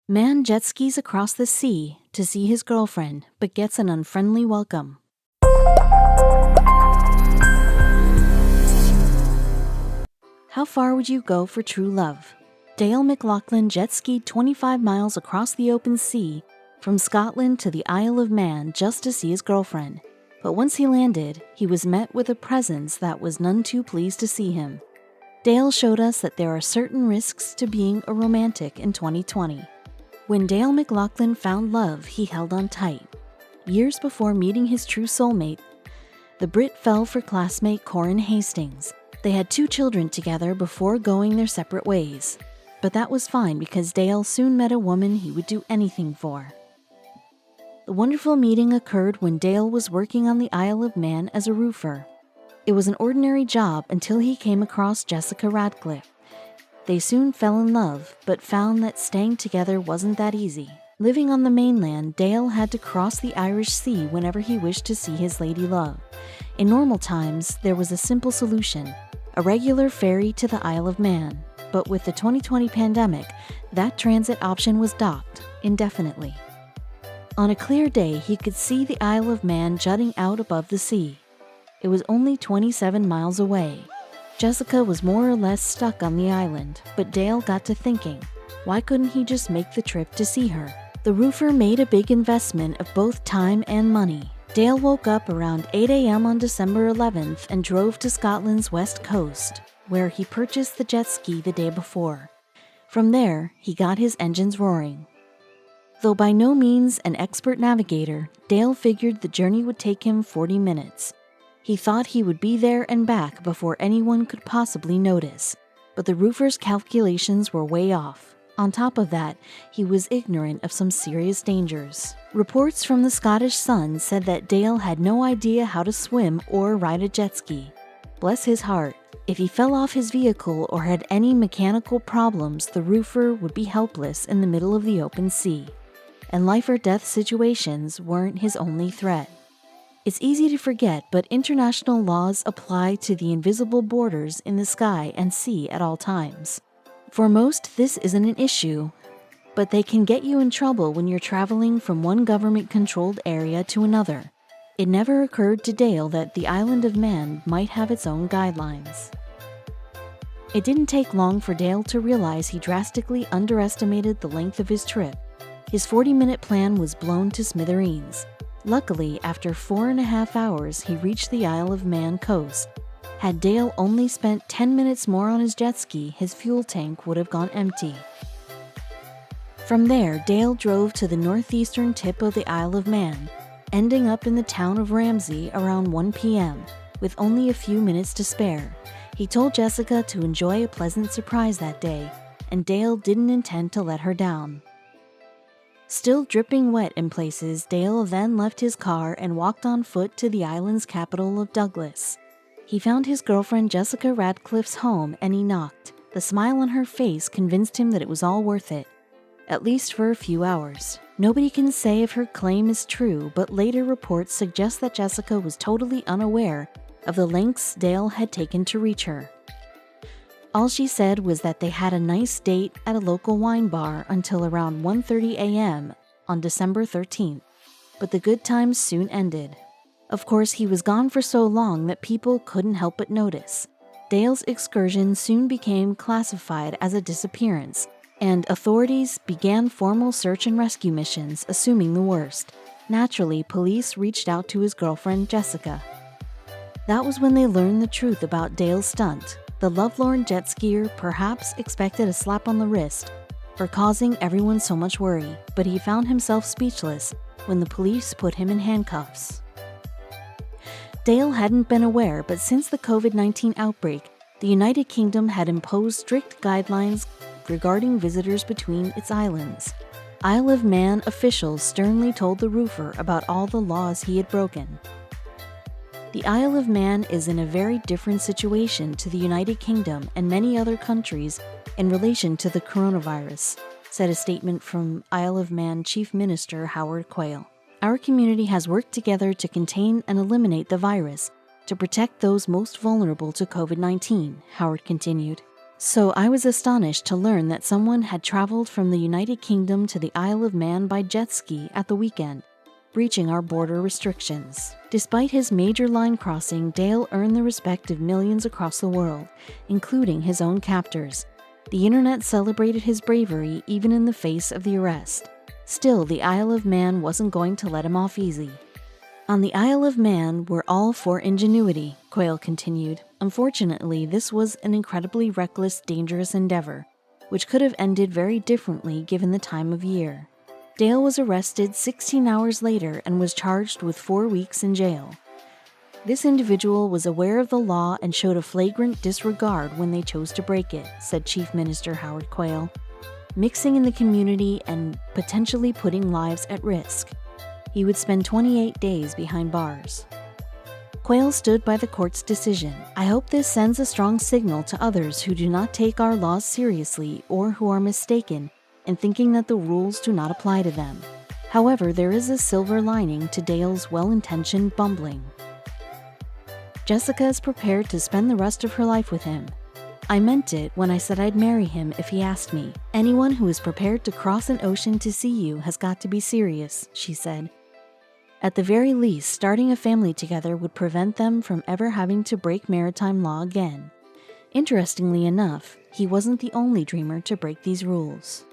Man jet skis across the sea to see his girlfriend, but gets an unfriendly welcome. How far would you go for true love? Dale McLaughlin jet skied 25 miles across the open sea from Scotland to the Isle of Man just to see his girlfriend. But once he landed, he was met with a presence that was none too pleased to see him. Dale showed us that there are certain risks to being a romantic in 2020. When Dale McLaughlin found love, he held on tight. Years before meeting his true soulmate, the Brit fell for classmate Corin Hastings. They had 2 children together before going their separate ways. But that was fine because Dale soon met a woman he would do anything for. The wonderful meeting occurred when Dale was working on the Isle of Man as a roofer. It was an ordinary job until he came across Jessica Radcliffe. They soon fell in love, but found that staying together wasn't that easy. Living on the mainland, Dale had to cross the Irish Sea whenever he wished to see his lady love. In normal times, there was a simple solution, a regular ferry to the Isle of Man. But with the 2020 pandemic, that transit option was docked indefinitely. On a clear day, he could see the Isle of Man jutting out above the sea. It was only 27 miles away. Jessica was more or less stuck on the island, but Dale got to thinking, why couldn't he just make the trip to see her? The roofer made a big investment of both time and money. Dale woke up around 8 a.m. on December 11th and drove to Scotland's west coast, where he purchased the jet ski the day before. From there, he got his engines roaring. Though by no means an expert navigator, Dale figured the journey would take him 40 minutes. He thought he would be there and back before anyone could possibly notice, but the roofer's calculations were way off. On top of that, he was ignorant of some serious dangers. Reports from the Scottish Sun said that Dale had no idea how to swim or ride a jet ski. Bless his heart, if he fell off his vehicle or had any mechanical problems, the roofer would be helpless in the middle of the open sea. And life or death situations weren't his only threat. It's easy to forget, but international laws apply to the invisible borders in the sky and sea at all times. For most, this isn't an issue, but they can get you in trouble when you're traveling from one government-controlled area to another. It never occurred to Dale that the Island of Man might have its own guidelines. It didn't take long for Dale to realize he drastically underestimated the length of his trip. His 40-minute plan was blown to smithereens. Luckily, after 4.5 hours, he reached the Isle of Man coast. Had Dale only spent 10 minutes more on his jet ski, his fuel tank would have gone empty. From there, Dale drove to the northeastern tip of the Isle of Man, ending up in the town of Ramsey around 1 p.m., with only a few minutes to spare. He told Jessica to enjoy a pleasant surprise that day, and Dale didn't intend to let her down. Still dripping wet in places, Dale then left his car and walked on foot to the island's capital of Douglas. He found his girlfriend Jessica Radcliffe's home and he knocked. The smile on her face convinced him that it was all worth it, at least for a few hours. Nobody can say if her claim is true, but later reports suggest that Jessica was totally unaware of the lengths Dale had taken to reach her. All she said was that they had a nice date at a local wine bar until around 1:30 a.m. on December 13th, but the good times soon ended. Of course, he was gone for so long that people couldn't help but notice. Dale's excursion soon became classified as a disappearance, and authorities began formal search and rescue missions, assuming the worst. Naturally, police reached out to his girlfriend, Jessica. That was when they learned the truth about Dale's stunt. The lovelorn jet skier perhaps expected a slap on the wrist for causing everyone so much worry, but he found himself speechless when the police put him in handcuffs. Dale hadn't been aware, but since the COVID-19 outbreak, the United Kingdom had imposed strict guidelines regarding visitors between its islands. Isle of Man officials sternly told the roofer about all the laws he had broken. The Isle of Man is in a very different situation to the United Kingdom and many other countries in relation to the coronavirus, said a statement from Isle of Man Chief Minister Howard Quayle. Our community has worked together to contain and eliminate the virus to protect those most vulnerable to COVID-19, Howard continued. So I was astonished to learn that someone had traveled from the United Kingdom to the Isle of Man by jet ski at the weekend, breaching our border restrictions. Despite his major line crossing, Dale earned the respect of millions across the world, including his own captors. The internet celebrated his bravery even in the face of the arrest. Still, the Isle of Man wasn't going to let him off easy. On the Isle of Man, we're all for ingenuity, Quayle continued. Unfortunately, this was an incredibly reckless, dangerous endeavor, which could have ended very differently given the time of year. Dale was arrested 16 hours later and was charged with 4 weeks in jail. This individual was aware of the law and showed a flagrant disregard when they chose to break it, said Chief Minister Howard Quayle, mixing in the community and potentially putting lives at risk. He would spend 28 days behind bars. Quayle stood by the court's decision. I hope this sends a strong signal to others who do not take our laws seriously or who are mistaken in thinking that the rules do not apply to them. However, there is a silver lining to Dale's well-intentioned bumbling. Jessica is prepared to spend the rest of her life with him. I meant it when I said I'd marry him if he asked me. Anyone who is prepared to cross an ocean to see you has got to be serious, she said. At the very least, starting a family together would prevent them from ever having to break maritime law again. Interestingly enough, he wasn't the only dreamer to break these rules.